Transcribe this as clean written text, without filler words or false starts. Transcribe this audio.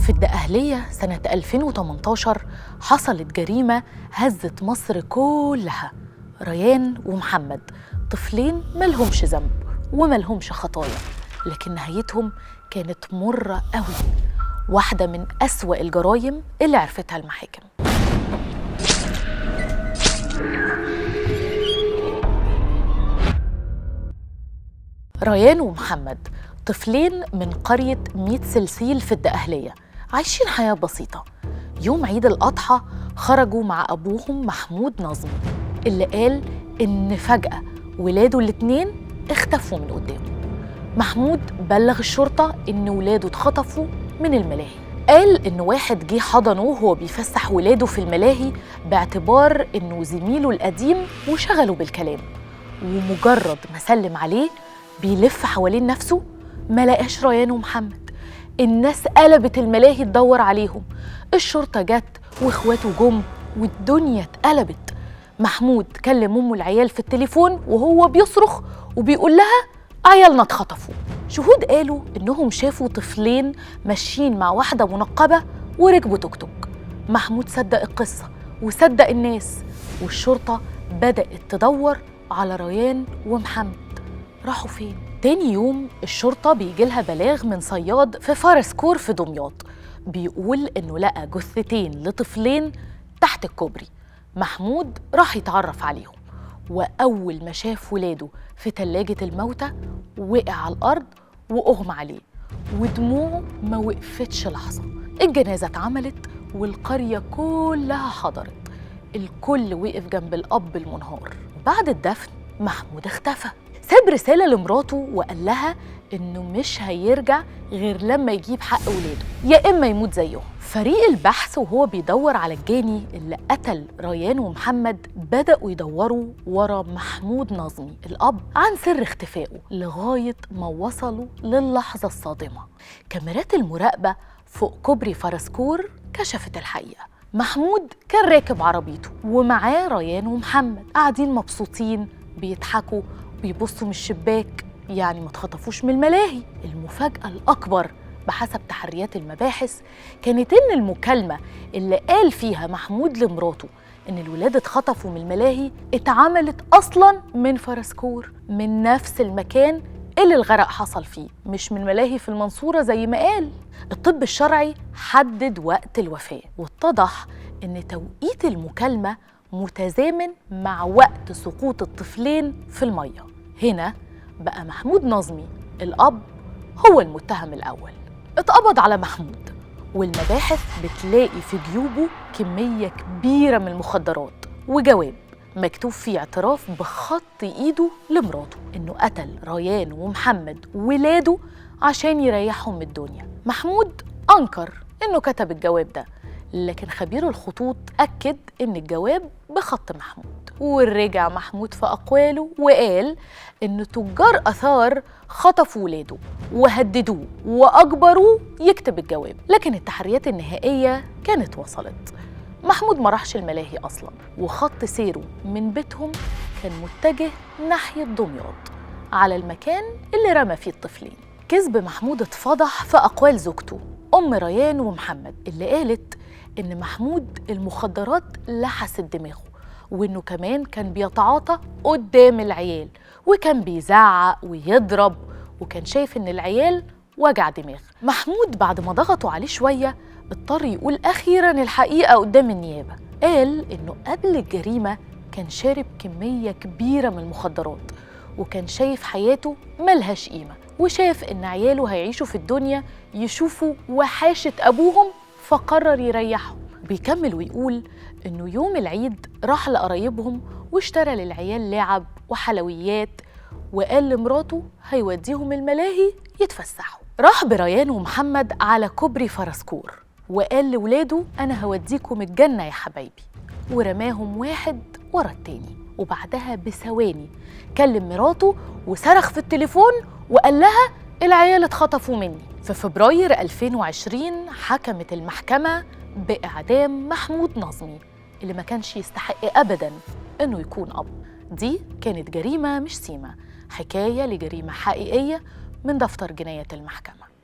في الدقهلية سنة 2018 حصلت جريمة هزت مصر كلها. ريان ومحمد، طفلين ملهمش ذنب وملهمش خطايا، لكن نهايتهم كانت مرة قوي، واحدة من أسوأ الجرايم اللي عرفتها المحاكم. ريان ومحمد طفلين من قرية 100 سلسيل في الدقهلية، عايشين حياة بسيطة. يوم عيد الأضحى خرجوا مع أبوهم محمود نظمي، اللي قال إن فجأة ولاده الاتنين اختفوا من قدامه. محمود بلغ الشرطة إن ولاده اتخطفوا من الملاهي، قال إن واحد جه حضنه وهو بيفسح ولاده في الملاهي باعتبار إنه زميله القديم وشغله بالكلام، ومجرد ما سلم عليه بيلف حوالين نفسه ما لقاش ريان ومحمد. الناس قلبت الملاهي تدور عليهم، الشرطة جت واخواته جم والدنيا اتقلبت. محمود كلم أمه العيال في التليفون وهو بيصرخ وبيقول لها عيالنا اتخطفوا. شهود قالوا إنهم شافوا طفلين ماشيين مع واحدة منقبة وركبوا توك توك. محمود صدق القصة وصدق الناس، والشرطة بدأت تدور على ريان ومحمد. راحوا فين؟ تاني يوم الشرطة بيجيلها بلاغ من صياد في فارسكور في دمياط، بيقول إنه لقى جثتين لطفلين تحت الكوبري. محمود راح يتعرف عليهم، وأول ما شاف ولاده في تلاجة الموتى وقع على الأرض وأغمى عليه، ودموعه ما وقفتش لحظة. الجنازة اتعملت والقرية كلها حضرت، الكل وقف جنب الأب المنهار. وبعد الدفن محمود اختفى، ساب رسالة لمراته وقال لها إنه مش هيرجع غير لما يجيب حق ولاده، يا إما يموت زيهم. فريق البحث وهو بيدور على الجاني اللي قتل ريان ومحمد بدأوا يدوروا ورا محمود نظمي الأب عن سر اختفائه لغاية ما وصلوا للحظة الصادمة. كاميرات المراقبة فوق كوبري فارسكور كشفت الحقيقة. محمود كان راكب عربيته ومعاه ريان ومحمد قاعدين مبسوطين بيضحكوا بيبصوا من الشباك، يعني ما اتخطفوش من الملاهي. المفاجأة الأكبر بحسب تحريات المباحث كانت إن المكالمة اللي قال فيها محمود لمراته إن الولاد اتخطفوا من الملاهي اتعملت أصلاً من فارسكور، من نفس المكان اللي الغرق حصل فيه، مش من ملاهي في المنصورة زي ما قال. الطب الشرعي حدد وقت الوفاة، واتضح إن توقيت المكالمة متزامن مع وقت سقوط الطفلين في المية. هنا بقى محمود نظمي الأب هو المتهم الأول. اتقبض على محمود، والمباحث بتلاقي في جيوبه كمية كبيرة من المخدرات وجواب مكتوب فيه اعتراف بخط إيده لمراته إنه قتل ريان ومحمد ولاده عشان يريحهم من الدنيا. محمود أنكر إنه كتب الجواب ده، لكن خبير الخطوط أكد إن الجواب بخط محمود. ورجع محمود في أقواله وقال إن تجار آثار خطفوا ولاده وهددوه وأجبروه يكتب الجواب، لكن التحريات النهائية كانت وصلت. محمود ما راحش الملاهي أصلاً، وخط سيره من بيتهم كان متجه ناحية دمياط على المكان اللي رمى فيه الطفلين. كذب محمود اتفضح في أقوال زوجته أم ريان ومحمد، اللي قالت إن محمود المخدرات لحست دماغه، وإنه كمان كان بيتعاطى قدام العيال، وكان بيزعق ويضرب، وكان شايف إن العيال وجع دماغ. محمود بعد ما ضغطوا عليه شوية اضطر يقول أخيراً الحقيقة قدام النيابة. قال إنه قبل الجريمة كان شارب كمية كبيرة من المخدرات، وكان شايف حياته ملهاش قيمة، وشاف إن عياله هيعيشوا في الدنيا يشوفوا وحاشة أبوهم، فقرر يريحهم. بيكمل ويقول إنه يوم العيد راح لقرايبهم واشترى للعيال لعب وحلويات، وقال لمراته هيوديهم الملاهي يتفسحوا. راح بريان ومحمد على كوبري فارسكور وقال لولاده أنا هوديكم الجنة يا حبايبي، ورماهم واحد ورا التاني. وبعدها بثواني كلم مراته وصرخ في التليفون وقال لها العيال اتخطفوا مني. في فبراير 2020 حكمت المحكمة بإعدام محمود نظمي، اللي ما كانش يستحق أبداً إنه يكون أب. دي كانت جريمة مش سيمة، حكاية لجريمة حقيقية من دفتر جنايات المحكمة.